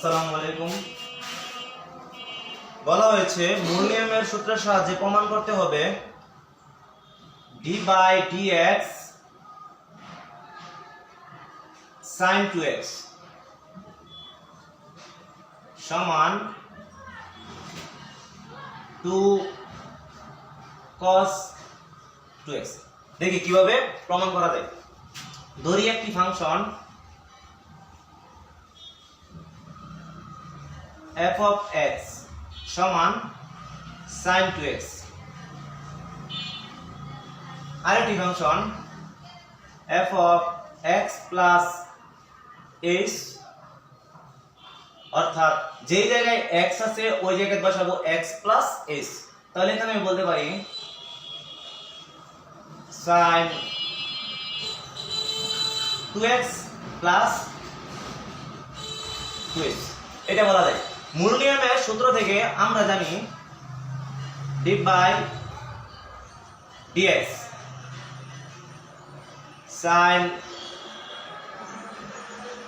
আসসালামু আলাইকুম। বলা হয়েছে মূল নিয়মের সূত্রের সাহায্যে প্রমাণ করতে হবে d by dx sin 2x সমান 2 cos 2x। দেখি কিভাবে প্রমাণ করা যায়। ধরি একটি ফাংশন f of x সমান sin 2x, আরেকটি function f of x plus h, অর্থাৎ যেই জায়গায় x আছে ওই জায়গায় বসাবো x plus h। তাহলে এখানে আমি বলতে পারি sin 2x plus 2h, এটা বলা যায়। মূল নিয়মের সূত্র থেকে আমরা জানি d by dx sin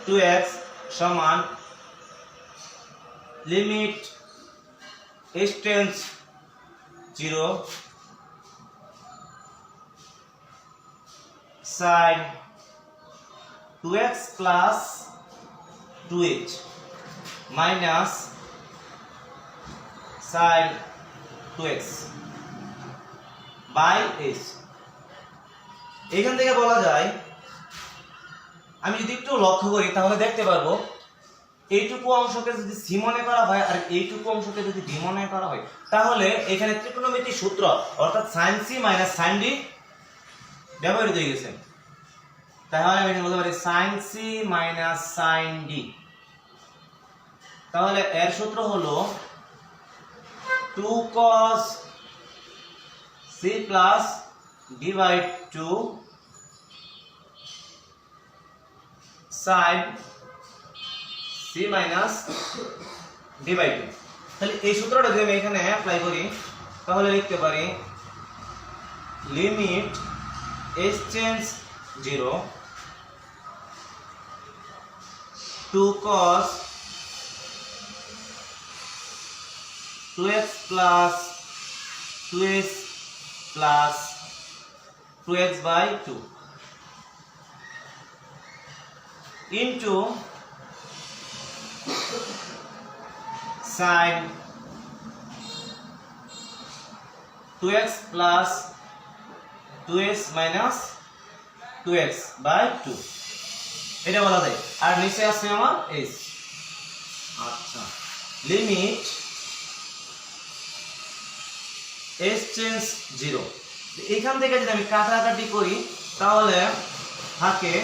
2x সমান limit h tends 0 sin 2x plus 2h minus sin 2x by h। এখান থেকে বলা যায়, আমি যদি একটু লক্ষ্য করি তাহলে দেখতে পারবো এইটুকু অংশকে যদি c মনে করা হয় আর এইটুকু অংশকে যদি d মনে করা হয়, তাহলে এখানে ত্রিকোণমিতির সূত্র অর্থাৎ sin c minus sin d ব্যবহৃত হয়ে গেছে। তাহলে আমি বলতে পারি sin c minus sin d। তাহলে এর সূত্র হলো 2 cos c plus d by 2 sin c minus d by 2। তাহলে এই সূত্রটা যদি আমি এখানে অ্যাপ্লাই করি তাহলে লিখতে পারি limit h tends 0 2 cos 2x plus 2h plus 2x by 2 into sin 2x plus 2h minus 2x by 2, এটা বলা যায়। আর নিচে আছে আমার h। আচ্ছা, লিমিট h টেন্ডস 0। এখান থেকে যদি আমি কাটাকাটি করি তাহলে থাকে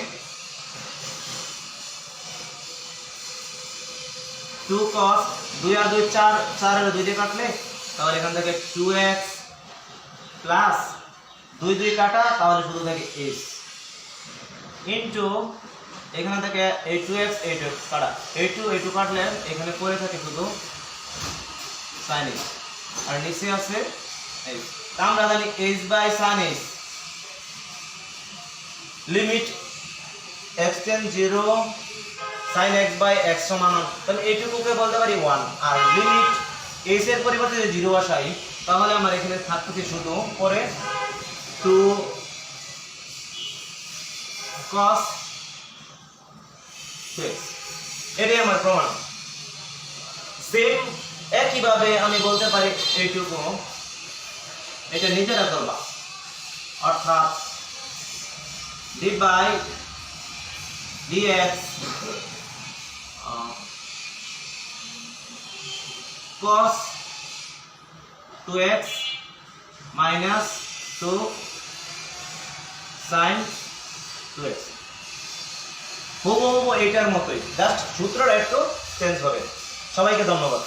2 cos 2 আর 2 4, 4 আর 2 দিয়ে কাটলে তাহলে এখান থেকে 2x প্লাস 2 2 কাটা তাহলে শুধু থাকে h ইনটু এখানে থেকে এই 2x এই 2 কাটা এই 2 কাটলে এখানে পড়ে থাকে শুধু sin h আর নিচে আছে h। তা আমরা জানি h by sin h limit x tends 0 sin x by x সমান, তাহলে এইটুকুকে বলতে পারি 1। আর লিমিট h এর পরিবর্তে যদি 0 বসাই তাহলে আমার এখানে থাকতেছে শুধু পরে 2 cos 2x। এটাই আমার প্রমাণ। সেম একইভাবে আমি বলতে পারি এইটুকু এটা নিজেরা করবা, অর্থাৎ d by dx cos 2x minus 2 sin 2x হুবহু এটার মতোই, জাস্ট সূত্রটা একটু চেঞ্জ হবে। সবাইকে ধন্যবাদ।